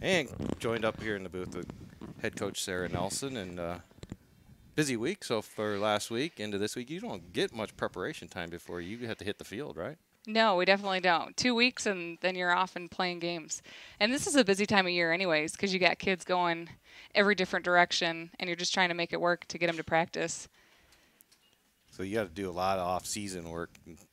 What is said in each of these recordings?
And joined up here in the booth with head coach Sara Nelson. And busy week so for last week into this week. You don't get much preparation time before you have to hit the field, right? No, we definitely don't. 2 weeks and then you're off and playing games. And this is a busy time of year, anyways, because you got kids going every different direction and you're just trying to make it work to get them to practice. So you got to do a lot of off-season work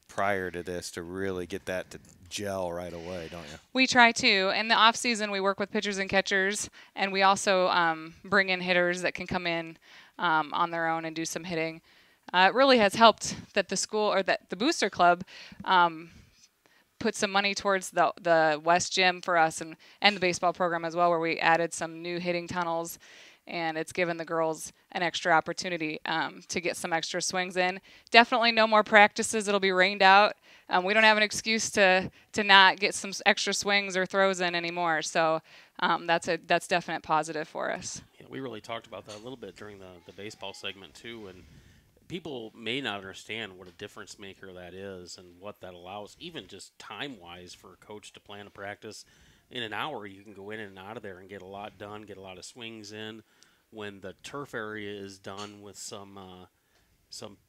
prior to this to really get that to gel right away, don't you? We try to. In the off season, we work with pitchers and catchers, and we also bring in hitters that can come in on their own and do some hitting. It really has helped that the school or that the booster club put some money towards the West Gym for us and the baseball program as well, where we added some new hitting tunnels, and it's given the girls an extra opportunity to get some extra swings in. Definitely no more practices. It'll be rained out. We don't have an excuse to not get some extra swings or throws in anymore. So that's definite positive for us. Yeah, we really talked about that a little bit during the baseball segment too, and people may not understand what a difference maker that is and what that allows, even just time wise, for a coach to plan a practice. In an hour, you can go in and out of there and get a lot done, get a lot of swings in. When the turf area is done with some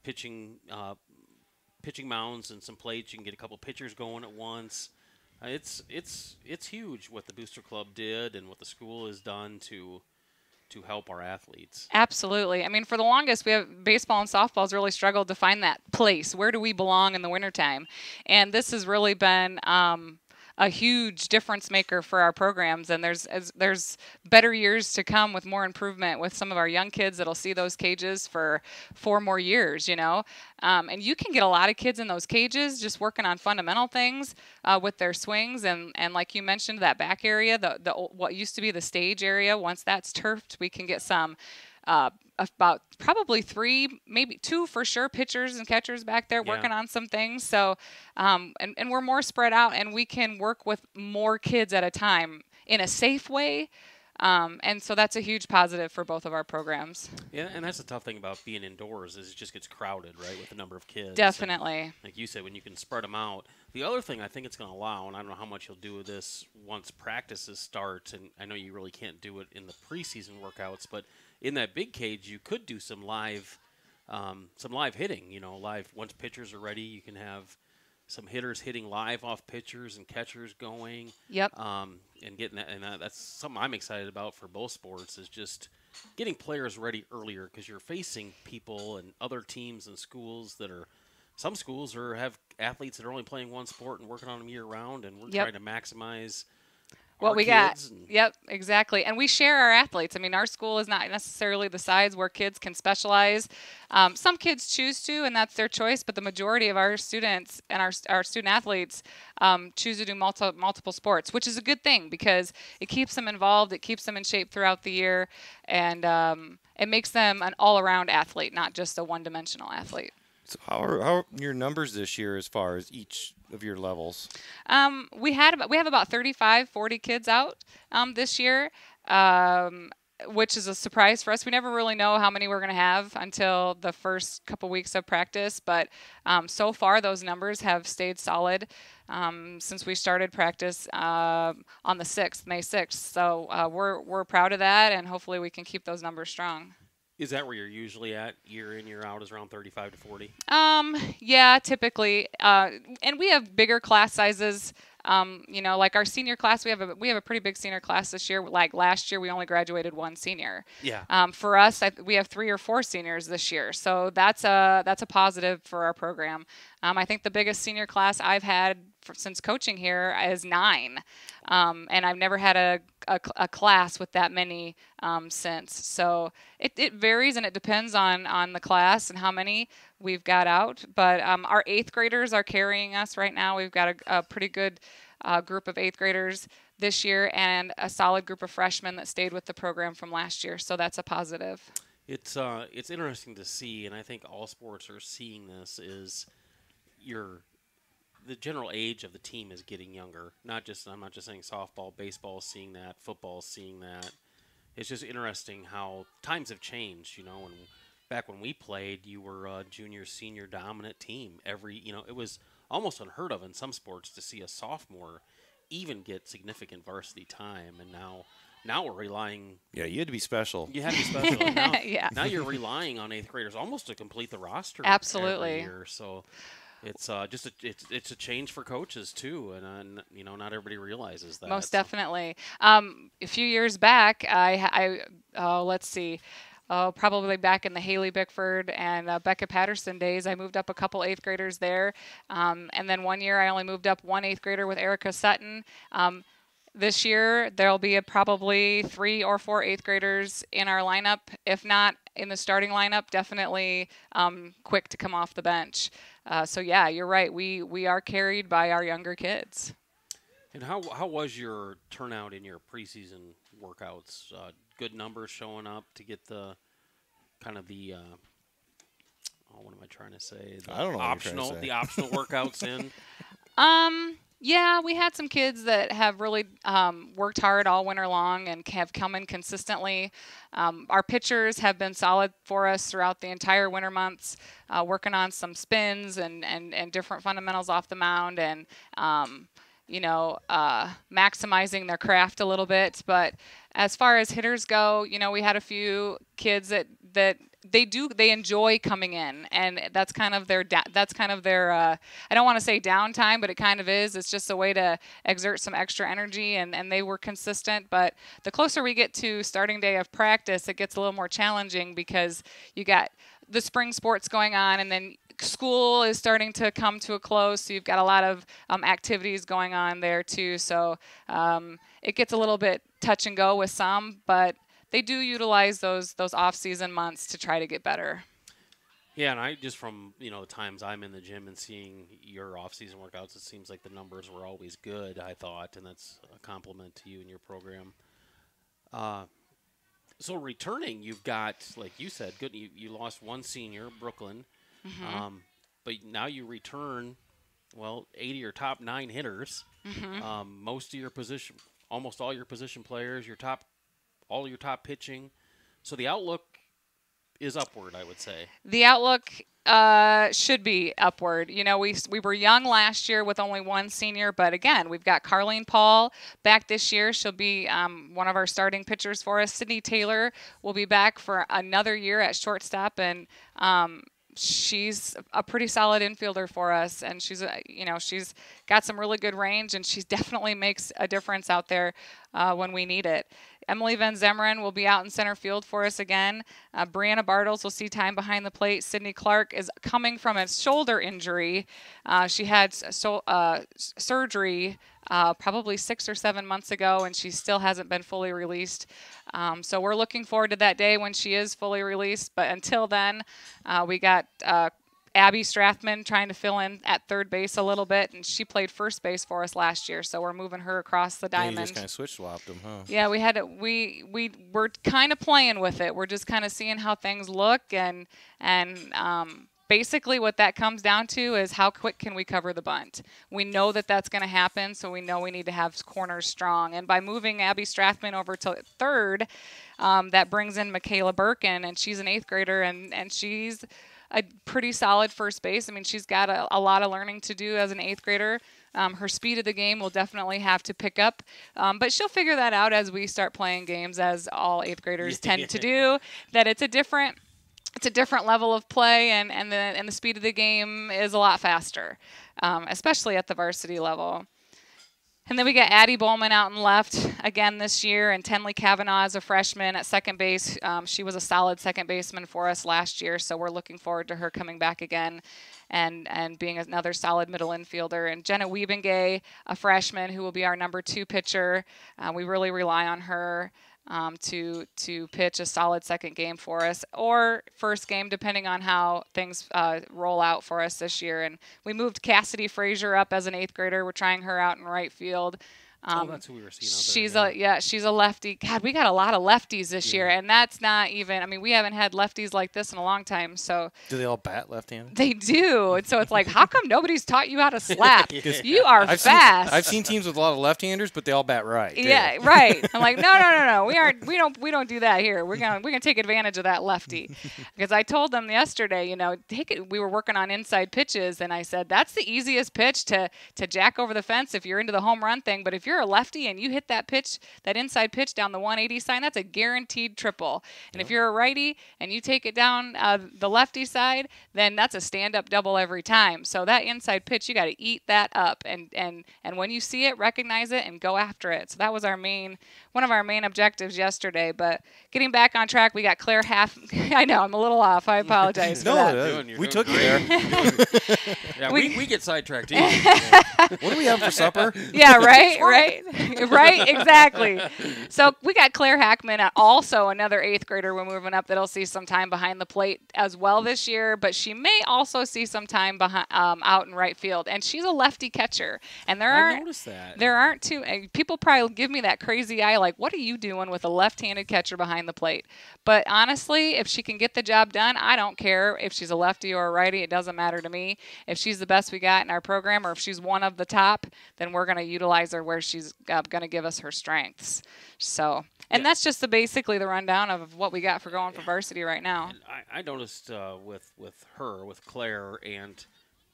pitching mounds and some plates, you can get a couple pitchers going at once. It's huge what the Booster Club did and what the school has done to help our athletes. Absolutely. I mean, for the longest, we have baseball and softball's really struggled to find that place. Where do we belong in the wintertime? And this has really been a huge difference maker for our programs. And there's better years to come with more improvement with some of our young kids that'll see those cages for 4 more years, you know. And you can get a lot of kids in those cages just working on fundamental things with their swings. And like you mentioned, that back area, the what used to be the stage area, once that's turfed, we can get some about probably 3, maybe 2 for sure, pitchers and catchers back there Yeah. working on some things. So, and we're more spread out and we can work with more kids at a time in a safe way. And so that's a huge positive for both of our programs. Yeah, and that's the tough thing about being indoors is it just gets crowded, right, with the number of kids. And Definitely. like you said, when you can spread them out. The other thing I think it's going to allow, and I don't know how much you'll do with this once practices start, and I know you really can't do it in the preseason workouts, but in that big cage, you could do some live hitting. You know, live once pitchers are ready, you can have some hitters hitting live off pitchers and catchers going. Yep. And getting that, and that's something I'm excited about for both sports is just getting players ready earlier because you're facing people and other teams and schools that are. Some schools have athletes that are only playing one sport and working on them year round, and we're Yep. trying to maximize What our we got. kids. And Yep, exactly. And we share our athletes. I mean, our school is not necessarily the size where kids can specialize. Some kids choose to, and that's their choice, but the majority of our students and our student athletes choose to do multiple sports, which is a good thing because it keeps them involved, it keeps them in shape throughout the year, and it makes them an all around athlete, not just a one dimensional athlete. So how are your numbers this year as far as each of your levels? We have about 35, 40 kids out this year, which is a surprise for us. We never really know how many we're going to have until the first couple weeks of practice, but so far those numbers have stayed solid since we started practice on the 6th, May 6th. So we're proud of that, and hopefully we can keep those numbers strong. is that where you're usually at year in year out? Is around 35 to 40? Yeah, typically, and we have bigger class sizes. You know, like our senior class, we have a pretty big senior class this year. Like last year, we only graduated one senior. Yeah. For us, we have 3 or 4 seniors this year, so that's a positive for our program. I think the biggest senior class I've had since coaching here is 9, and I've never had a class with that many since. So it varies and it depends on the class and how many we've got out. But our 8th graders are carrying us right now. We've got a pretty good group of 8th graders this year and a solid group of freshmen that stayed with the program from last year. So that's a positive. It's interesting to see, and I think all sports are seeing this. Is your the general age of the team is getting younger. I'm not just saying softball, baseball is seeing that, football is seeing that. It's just interesting how times have changed, you know, and back when we played, you were a junior, senior dominant team. It was almost unheard of in some sports to see a sophomore even get significant varsity time, and now we're relying. Yeah, you had to be special. You had to be special. And now, Yeah. now you're relying on 8th graders almost to complete the roster. Absolutely. Every year. So it's just it's a change for coaches too, and not everybody realizes that. Most So- definitely. A few years back, let's see. Probably back in the Haley Bickford and Becca Patterson days, I moved up a couple 8th graders there. And then one year I only moved up one 8th grader with Erica Sutton. This year there'll be probably 3 or 4 8th graders in our lineup. If not in the starting lineup, definitely quick to come off the bench. So yeah, you're right. We are carried by our younger kids. And how was your turnout in your preseason workouts? Good numbers showing up to get the kind of the what am I trying to say? I don't know what you're trying to say. The optional workouts in. Yeah, we had some kids that have really worked hard all winter long and have come in consistently. Our pitchers have been solid for us throughout the entire winter months, working on some spins and different fundamentals off the mound and maximizing their craft a little bit. But as far as hitters go, we had a few kids that they enjoy coming in, and that's kind of their I don't want to say downtime, but it kind of is. It's just a way to exert some extra energy, and they were consistent. But the closer we get to starting day of practice, it gets a little more challenging because you got the spring sports going on, and then school is starting to come to a close, so you've got a lot of activities going on there too. So it gets a little bit touch and go with some, but they do utilize those off-season months to try to get better. Yeah, and I just from the times I'm in the gym and seeing your off-season workouts, it seems like the numbers were always good. I thought, and that's a compliment to you and your program. So returning, you've got, like you said, good. You lost one senior, Brooklyn, but now you return, 8 of your top 9 hitters, most of your position, almost all your position players, all your top pitching. So the outlook is upward, I would say. The outlook should be upward. We were young last year with only one senior, but again, we've got Carlene Paul back this year. She'll be one of our starting pitchers for us. Sydney Taylor will be back for another year at shortstop, and she's a pretty solid infielder for us, and she's got some really good range, and she definitely makes a difference out there when we need it. Emily Van Zemeren will be out in center field for us again. Brianna Bartles will see time behind the plate. Sydney Clark is coming from a shoulder injury. She had surgery probably 6 or 7 months ago, and she still hasn't been fully released. So we're looking forward to that day when she is fully released. But until then, we got Abby Strathman trying to fill in at third base a little bit, and she played first base for us last year, so we're moving her across the diamond. Yeah, you just kind of switch-swapped them, huh? Yeah, we're kind of playing with it. We're just kind of seeing how things look, and basically what that comes down to is how quick can we cover the bunt. We know that that's going to happen, so we know we need to have corners strong. And by moving Abby Strathman over to third, that brings in Michaela Birkin, and she's an 8th grader, and she's a pretty solid first base. I mean, she's got a lot of learning to do as an 8th grader. Her speed of the game will definitely have to pick up, but she'll figure that out as we start playing games, as all 8th graders tend to do. That it's a different level of play, and the speed of the game is a lot faster, especially at the varsity level. And then we got Addie Bowman out in left again this year, and Tenley Kavanaugh as a freshman at second base. She was a solid second baseman for us last year, so we're looking forward to her coming back again and being another solid middle infielder. And Jenna Wiebengay, a freshman who will be our number 2 pitcher. We really rely on her to pitch a solid second game for us, or first game, depending on how things roll out for us this year. And we moved Cassidy Frazier up as an 8th grader. We're trying her out in right field. That's who we were seeing out there. She's a lefty. God, we got a lot of lefties this year, and that's not even. I mean, we haven't had lefties like this in a long time. So do they all bat left-handed? they do, and so it's like, how come nobody's taught you how to slap? You are fast. I've seen teams with a lot of left-handers, but they all bat right. Too. Yeah, right. I'm like, no. We don't do that here. We're gonna take advantage of that lefty, because I told them yesterday, we were working on inside pitches, and I said that's the easiest pitch to jack over the fence if you're into the home run thing. But if you're a lefty and you hit that pitch, that inside pitch down the 180 sign, that's a guaranteed triple. And if you're a righty and you take it down the lefty side, then that's a stand-up double every time. So that inside pitch, you got to eat that up, and when you see it, recognize it and go after it. So that was one of our main objectives yesterday. But getting back on track, we got Claire I know I'm a little off. I apologize for that. We took you there. Yeah, we get sidetracked easy. What do we have for supper? Yeah, right, exactly. So we got Claire Hackman, also another 8th grader we're moving up that'll see some time behind the plate as well this year, but she may also see some time out in right field. And she's a lefty catcher. And I noticed that. There aren't too people probably give me that crazy eye like, what are you doing with a left-handed catcher behind the plate? But honestly, if she can get the job done, I don't care if she's a lefty or a righty. It doesn't matter to me. If she's the best we got in our program, or if she's one of the top, then we're going to utilize her where she's going to give us her strengths. So, and that's just basically the rundown of what we got for going for varsity right now. And I noticed with Claire and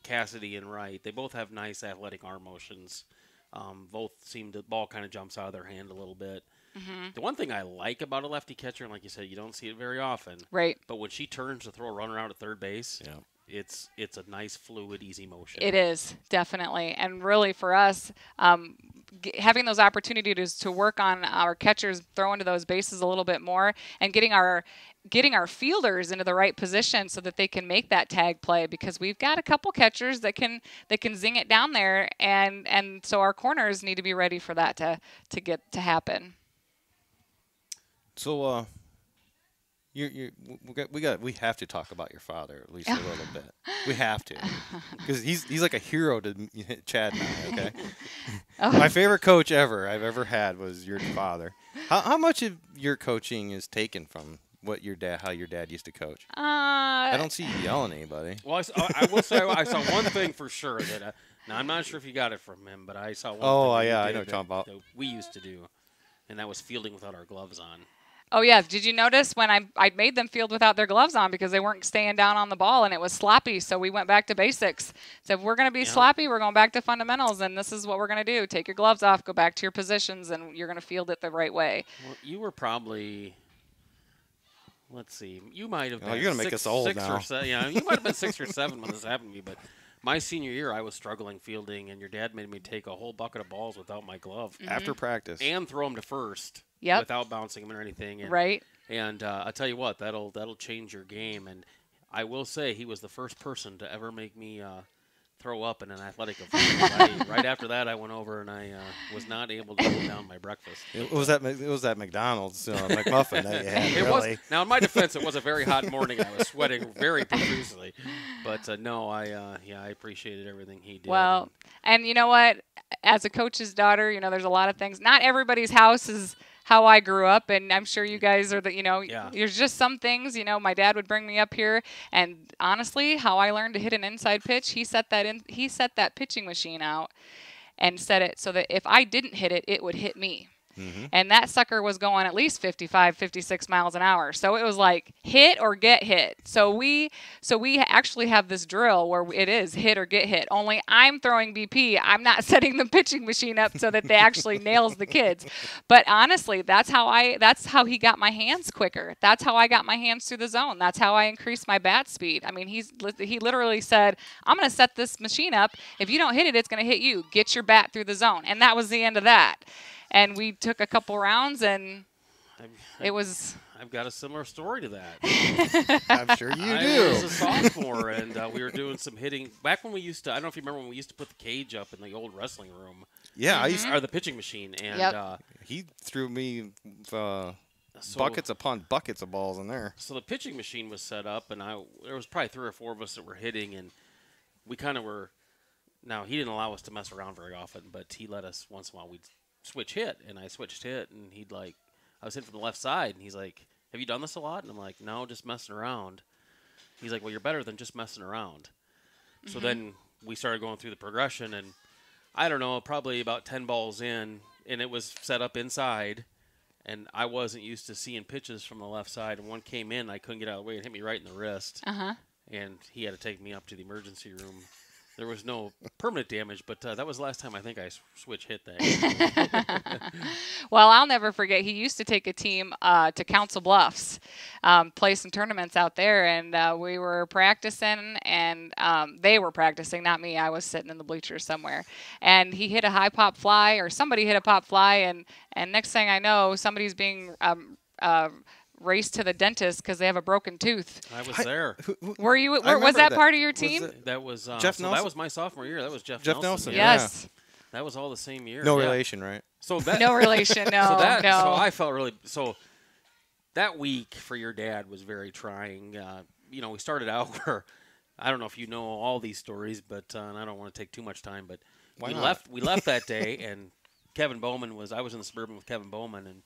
Cassidy and Wright, they both have nice athletic arm motions. Both the ball kind of jumps out of their hand a little bit. Mm-hmm. The one thing I like about a lefty catcher, and like you said, you don't see it very often. Right. But when she turns to throw a runner out at third base, it's a nice, fluid, easy motion. It is, definitely. And really for us, having those opportunities to work on our catchers throwing to those bases a little bit more, and getting our fielders into the right position so that they can make that tag play, because we've got a couple catchers that can zing it down there, and so our corners need to be ready for that to happen. So we have to talk about your father at least a little bit. We have to, because he's like a hero to Chad and I. Okay, my favorite coach I've ever had was your father. How much of your coaching is taken from how your dad used to coach? I don't see you yelling at anybody. Well, I will say I saw one thing for sure that now I'm not sure if you got it from him, but I saw one. Oh thing yeah, I know what you're talking about. That we used to do, and that was fielding without our gloves on. Oh, yeah. Did you notice when I made them field without their gloves on because they weren't staying down on the ball and it was sloppy, so we went back to basics. So if we're going to be sloppy, we're going back to fundamentals, and this is what we're going to do. Take your gloves off, go back to your positions, and you're going to field it the right way. Well, you were probably, let's see, you might have been you're going to make us old now. You might have been 6 or 7 when this happened to me, but my senior year I was struggling fielding, and your dad made me take a whole bucket of balls without my glove. Mm-hmm. After practice. And throw them to first. Yep. Without bouncing them or anything. Right. And I tell you what, that'll change your game. And I will say he was the first person to ever make me throw up in an athletic event. Right after that, I went over and I was not able to hold down my breakfast. It was that McDonald's McMuffin that you had. Really. Now, in my defense, it was a very hot morning. I was sweating very profusely. But no, I appreciated everything he did. Well, and you know what? As a coach's daughter, there's a lot of things. Not everybody's house is how I grew up, and I'm sure you guys are there's just some things, my dad would bring me up here, and honestly, how I learned to hit an inside pitch, he set that pitching machine out and set it so that if I didn't hit it, it would hit me. Mm-hmm. And that sucker was going at least 55, 56 miles an hour. So it was like hit or get hit. So we actually have this drill where it is hit or get hit. Only I'm throwing BP. I'm not setting the pitching machine up so that they actually nails the kids. But honestly, that's how he got my hands quicker. That's how I got my hands through the zone. That's how I increased my bat speed. I mean, he literally said, I'm going to set this machine up. If you don't hit it, it's going to hit you. Get your bat through the zone. And that was the end of that. And we took a couple rounds, and it was. I've got a similar story to that. I'm sure you do. I was a sophomore, and we were doing some hitting. Back when we used to, I don't know if you remember when we used to put the cage up in the old wrestling room. Yeah, mm-hmm. I used to, or the pitching machine, and he threw me buckets upon buckets of balls in there. So the pitching machine was set up, and there was probably 3 or 4 of us that were hitting, and we kind of were. Now he didn't allow us to mess around very often, but he let us once in a while. We'd switch hit, and I switched hit, and I was hitting from the left side, and he's like, have you done this a lot? And I'm like, no, just messing around. He's like, well, you're better than just messing around. So then we started going through the progression, and I don't know, probably about 10 balls in, and it was set up inside, and I wasn't used to seeing pitches from the left side, and one came in, I couldn't get out of the way, it hit me right in the wrist, and he had to take me up to the emergency room. There was no permanent damage, but that was the last time I think I switch hit that. Well, I'll never forget. He used to take a team to Council Bluffs, play some tournaments out there, and we were practicing, and they were practicing, not me. I was sitting in the bleachers somewhere, and he hit a high pop fly, or somebody hit a pop fly, and next thing I know, somebody's being race to the dentist because they have a broken tooth. I was there. Were you? Was that part of your team? That was Jeff so Nelson? that was my sophomore year. That was Jeff Nelson. Yes. That was all the same year. No relation, right? So that no relation. No. So I felt really that week for your dad was very trying. We started out where I don't know if you know all these stories, but and I don't want to take too much time, but we left that day, and Kevin Bowman I was in the Suburban with Kevin Bowman, and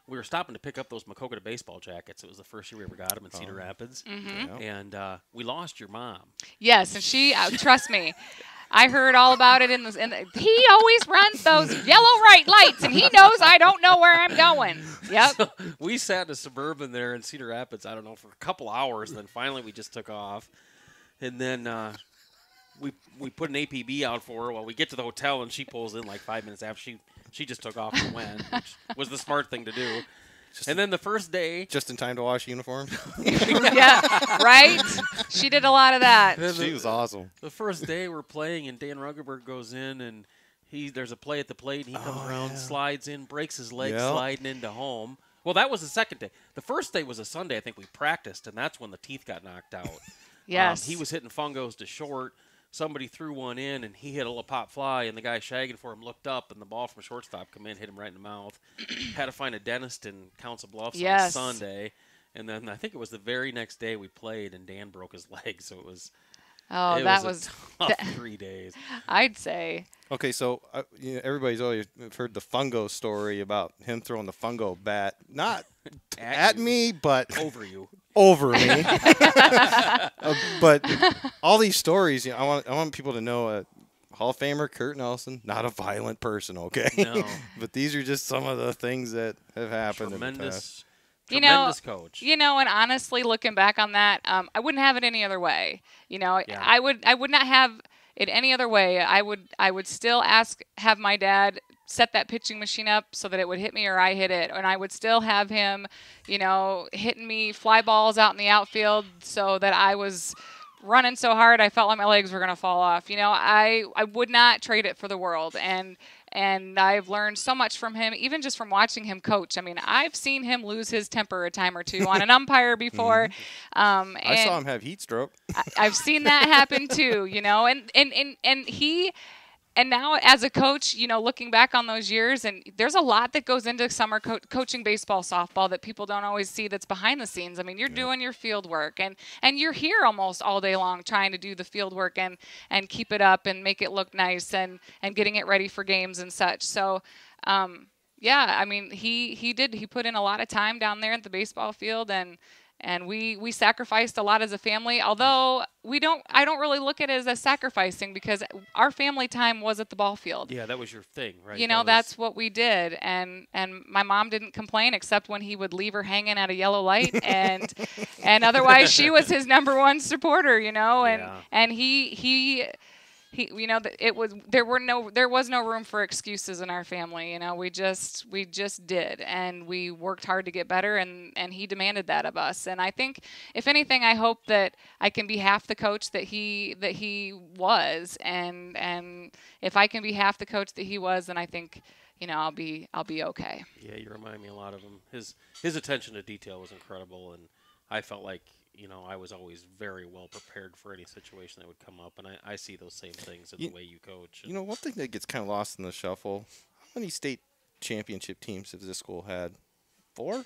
we were stopping to pick up those Maquoketa baseball jackets. It was the first year we ever got them in Cedar Rapids. And we lost your mom. Yes, and she, trust me, I heard all about it he always runs those yellow lights, and he knows I don't know where I'm going. Yep. So we sat in a Suburban there in Cedar Rapids, I don't know, for a couple hours, and then finally we just took off. And then we put an APB out for her while we get to the hotel, and she pulls in like 5 minutes after she just took off and went, which was the smart thing to do. And then the first day... Just in time to wash uniforms? Yeah, right? She did a lot of that. She was awesome. The first day we're playing, and Dan Ruggerberg goes in, and there's a play at the plate, and he comes around, slides in, breaks his leg sliding into home. Well, that was the second day. The first day was a Sunday. I think we practiced, and that's when the teeth got knocked out. Yes. He was hitting fungos to short. Somebody threw one in, and he hit a little pop fly, and the guy shagging for him looked up, and the ball from shortstop come in, hit him right in the mouth. Had to find a dentist in Council Bluffs on Sunday. And then I think it was the very next day we played, and Dan broke his leg, so it was... Oh, that was a tough 3 days. I'd say. Okay, so everybody's always heard the fungo story about him throwing the fungo bat, not at me, but over you. Over me. But all these stories, I want people to know Hall of Famer Kurt Nelson, not a violent person, okay? No. But these are just some of the things that have happened in the past. Tremendous coach. And honestly, looking back on that, I wouldn't have it any other way. I would not have it any other way. I would still have my dad set that pitching machine up so that it would hit me or I hit it, and I would still have him, hitting me fly balls out in the outfield so that I was running so hard I felt like my legs were going to fall off. I would not trade it for the world, and I've learned so much from him, even just from watching him coach. I mean, I've seen him lose his temper a time or two on an umpire before. I saw him have heat stroke. I've seen that happen too, and now as a coach, looking back on those years, and there's a lot that goes into summer coaching baseball, softball that people don't always see that's behind the scenes. I mean, you're doing your field work, and you're here almost all day long trying to do the field work and keep it up and make it look nice and getting it ready for games and such. So, I mean, he put in a lot of time down there at the baseball field, and we sacrificed a lot as a family, although I don't really look at it as sacrificing because our family time was at the ball field. Yeah, that was your thing, right? That's what we did. And my mom didn't complain except when he would leave her hanging at a yellow light and otherwise she was his number one supporter, and he there was no room for excuses in our family. We just did, and we worked hard to get better, and he demanded that of us. And I think, if anything, I hope that I can be half the coach that he was, and if I can be half the coach that he was, then I think I'll be okay. Yeah, you remind me a lot of him. His attention to detail was incredible, and I felt like I was always very well prepared for any situation that would come up, and I see those same things in the way you coach. One thing that gets kind of lost in the shuffle, how many state championship teams has this school had? 4?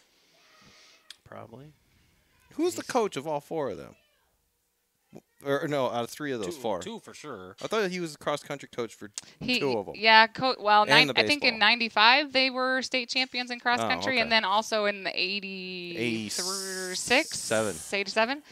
Probably. Who's the coach of all 4 of them? Or no, out of 3 of those 4. 2 for sure. I thought he was a cross-country coach for 2 of them. Yeah, well, And I think in '95 they were state champions in cross country, okay. and then also in the 86, 87, 87,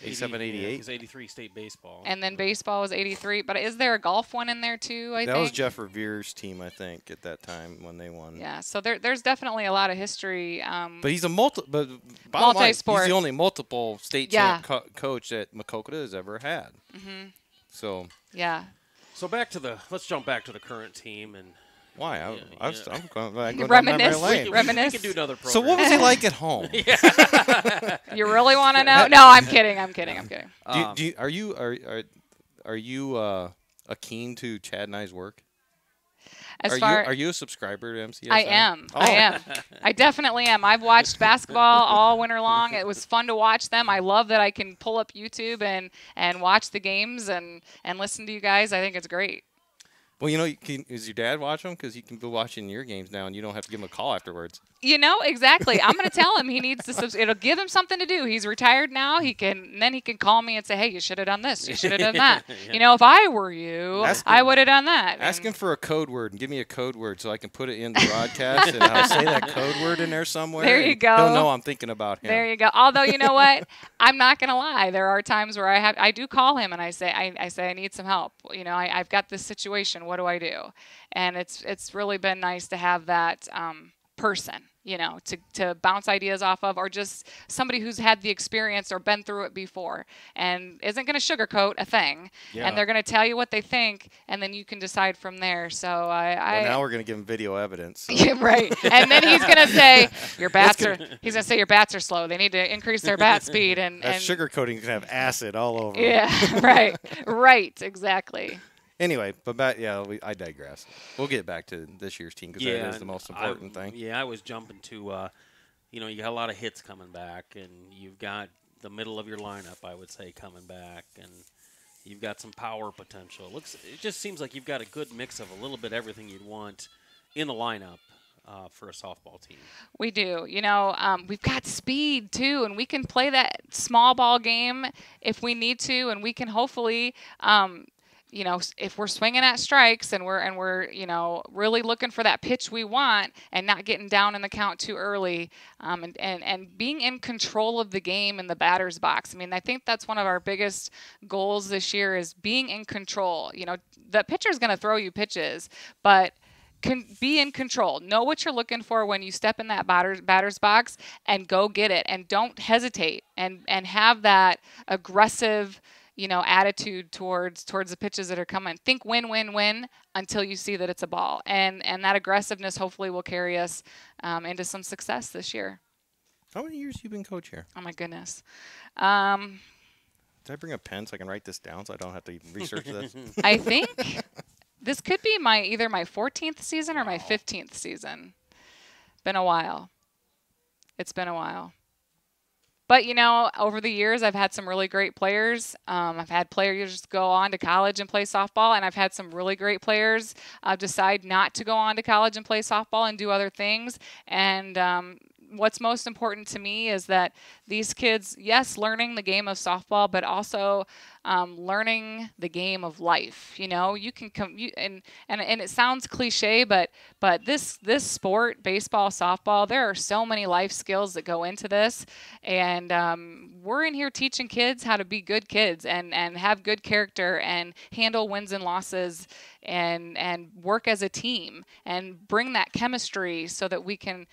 88. He's 83 state baseball. and then baseball was 83. But is there a golf one in there too? I think that was Jeff Revere's team, I think, at that time when they won. Yeah, so there's definitely a lot of history. But he's a multi-sport. He's the only multiple state champ coach that Maquoketa has ever had. Mm-hmm. So yeah. So let's jump back to the current team and. Why? I'm going reminisce. We can do another program. So what was it like at home? You really want to know? No, I'm kidding. Are you keen to Chad and I's work? Are you a subscriber to MCSI? I am. Oh. I am. I definitely am. I've watched basketball all winter long. It was fun to watch them. I love that I can pull up YouTube and watch the games and listen to you guys. I think it's great. Well, is your dad watch them? Because he can be watching your games now, and you don't have to give him a call afterwards. Exactly. I'm going to tell him he needs to. It'll give him something to do. He's retired now. Then he can call me and say, "Hey, you should have done this. You should have done that." Yeah. If I were you, I would have done that. Ask him for a code word and give me a code word so I can put it in the broadcast and I'll say that code word in there somewhere. There you go. He'll know I'm thinking about him. There you go. Although you know what, I'm not going to lie. There are times where I do call him and I say I need some help. I've got this situation. What do I do? And it's really been nice to have that person, to bounce ideas off of, or just somebody who's had the experience or been through it before and isn't going to sugarcoat a thing. Yeah. And they're going to tell you what they think, and then you can decide from there. So now we're going to give him video evidence. So. Yeah, right. And then he's going to say your bats are slow. They need to increase their bat speed. And sugarcoating can have acid all over. Yeah, right. Right, exactly. Anyway, but I digress. We'll get back to this year's team because that is the most important thing. Yeah, I was jumping to, you got a lot of hits coming back, and you've got the middle of your lineup, I would say, coming back, and you've got some power potential. It just seems like you've got a good mix of a little bit everything you'd want in the lineup for a softball team. We do. We've got speed too, and we can play that small ball game if we need to, and we can hopefully. If we're swinging at strikes and we're really looking for that pitch we want and not getting down in the count too early, and being in control of the game in the batter's box. I mean, I think that's one of our biggest goals this year is being in control. The pitcher's going to throw you pitches, but can be in control. Know what you're looking for when you step in that batter's box and go get it, and don't hesitate and have that aggressive attitude towards the pitches that are coming. Think win, win, win until you see that it's a ball. And that aggressiveness hopefully will carry us into some success this year. How many years have you been coach here? Oh, my goodness. Did I bring a pen so I can write this down so I don't have to research this? I think this could be either my 14th season or my 15th season. Been a while. It's been a while. But, over the years, I've had some really great players. I've had players go on to college and play softball, and I've had some really great players decide not to go on to college and play softball and do other things. And what's most important to me is that these kids, yes, learning the game of softball, but also learning the game of life. You can come, and it sounds cliche, but this sport, baseball, softball, there are so many life skills that go into this, and we're in here teaching kids how to be good kids and have good character and handle wins and losses and work as a team and bring that chemistry so that we can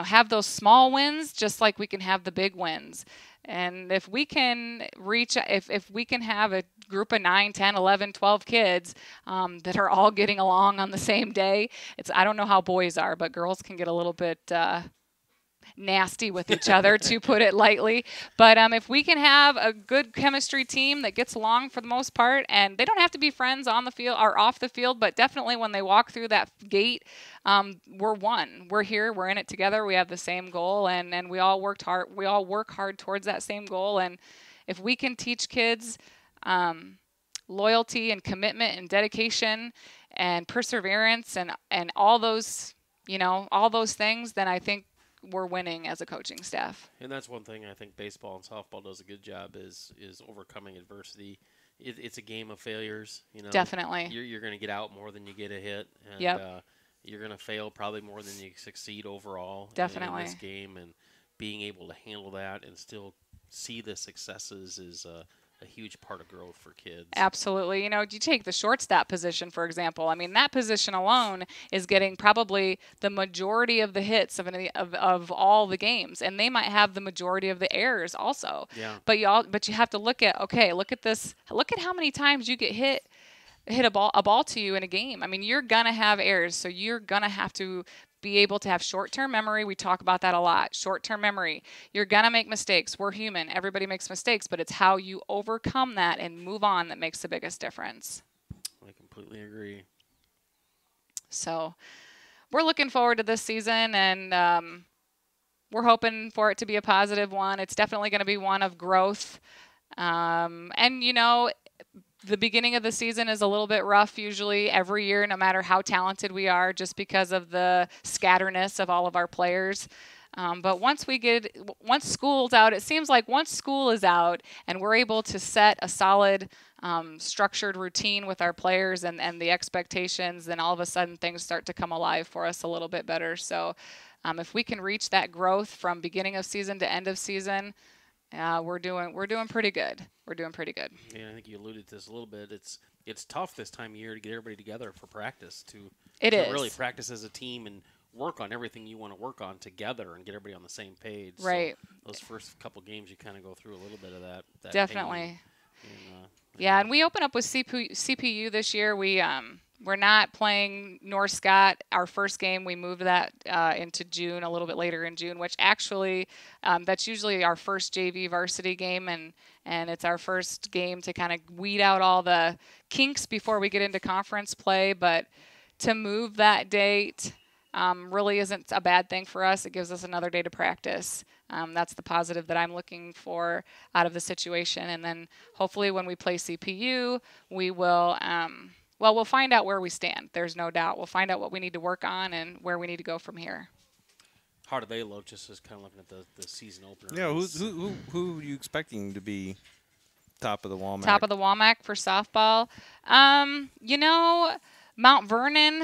have those small wins just like we can have the big wins. And if we can if we can have a group of 9, 10, 11, 12 kids that are all getting along on the same day, I don't know how boys are, but girls can get a little bit nasty with each other, to put it lightly. But if we can have a good chemistry team that gets along for the most part, and they don't have to be friends on the field or off the field, but definitely when they walk through that gate, we're one. We're here. We're in it together. We have the same goal, and we all worked hard. We all work hard towards that same goal. And if we can teach kids loyalty and commitment and dedication and perseverance and all those things, then I think we're winning as a coaching staff. And that's one thing I think baseball and softball does a good job is overcoming adversity. it's a game of failures. You know, Definitely. You're going to get out more than you get a hit, and you're going to fail probably more than you succeed overall Definitely. in this game. And being able to handle that and still see the successes is a huge part of growth for kids. Absolutely. You know, you take the shortstop position, for example. I mean, that position alone is getting probably the majority of the hits of all the games, and they might have the majority of the errors also. Yeah. But you have to look at, okay, look at this. Look at how many times you get hit a ball to you in a game. I mean, you're gonna have errors, so you're gonna have to be able to have short-term memory. We talk about that a lot. Short-term memory. You're gonna make mistakes. We're human. Everybody makes mistakes, but it's how you overcome that and move on that makes the biggest difference. I completely agree. So we're looking forward to this season, and we're hoping for it to be a positive one. It's definitely going to be one of growth. And, you know, the beginning of the season is a little bit rough usually every year, no matter how talented we are, just because of the scatterness of all of our players. But once school's out, it seems like once school is out and we're able to set a solid, structured routine with our players and the expectations, then all of a sudden things start to come alive for us a little bit better. So if we can reach that growth from beginning of season to end of season, we're doing pretty good. We're doing pretty good. Yeah, I think you alluded to this a little bit. It's tough this time of year to get everybody together for practice to really practice as a team and work on everything you want to work on together and get everybody on the same page. Right. So those first couple games, you kind of go through a little bit of that Definitely. Pain. And we open up with CPU this year. We're not playing North Scott. Our first game, we moved that into June, a little bit later in June, which actually that's usually our first JV varsity game, and it's our first game to kind of weed out all the kinks before we get into conference play. But to move that date really isn't a bad thing for us. It gives us another day to practice. That's the positive that I'm looking for out of the situation. And then hopefully when we play CPU, we will we'll find out where we stand. There's no doubt. We'll find out what we need to work on and where we need to go from here. How do they look, just as kind of looking at the season opener? Yeah, who are you expecting to be top of the WAMAC? Top of the WAMAC for softball? You know, Mount Vernon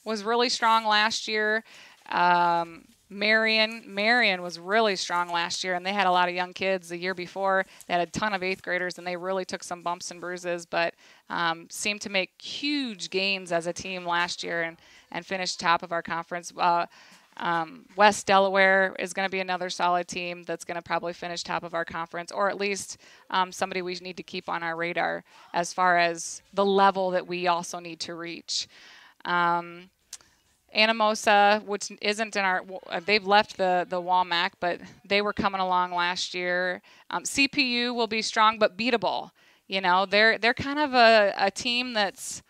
was really strong last year. Marion was really strong last year, and they had a lot of young kids. The year before, they had a ton of 8th graders, and they really took some bumps and bruises, but seemed to make huge gains as a team last year and finished top of our conference. West Delaware is going to be another solid team that's going to probably finish top of our conference, or at least somebody we need to keep on our radar as far as the level that we also need to reach. Anamosa, which isn't in our, they've left the WAMAC, but they were coming along last year. CPU will be strong but beatable. You know, they're kind of a team that's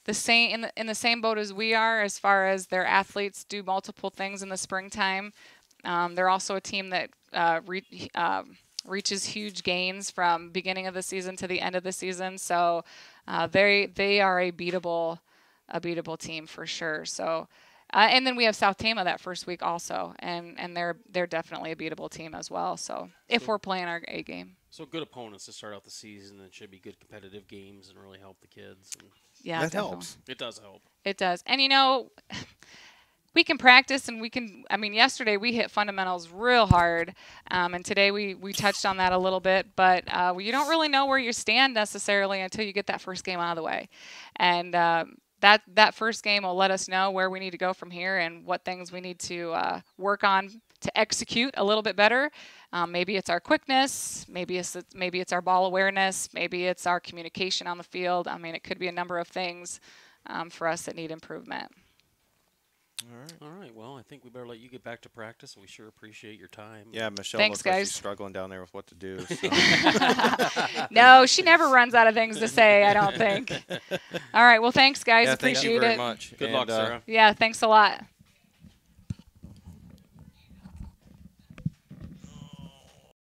the same in the same boat as we are as far as their athletes do multiple things in the springtime. They're also a team that reaches huge gains from beginning of the season to the end of the season. So they are a beatable team for sure. So. And then we have South Tama that first week also, and they're definitely a beatable team as well. So if we're playing our A game. So good opponents to start out the season, and should be good competitive games and really help the kids. And yeah, that definitely. helps. It does help. It does. And, you know, we can practice and we can – I mean, yesterday we hit fundamentals real hard, and today we touched on that a little bit. But you don't really know where you stand necessarily until you get that first game out of the way. And that first game will let us know where we need to go from here and what things we need to work on to execute a little bit better. Maybe it's our quickness, maybe it's our ball awareness, maybe it's our communication on the field. I mean, it could be a number of things for us that need improvement. All right. Well, I think we better let you get back to practice. We sure appreciate your time. Yeah, Michelle Thanks, looks like guys. she's struggling down there with what to do. So. No, she never runs out of things to say, I don't think. All right. Well, thanks, guys. Yeah, appreciate thank you very it. much. Good luck, Sarah. Yeah, thanks a lot.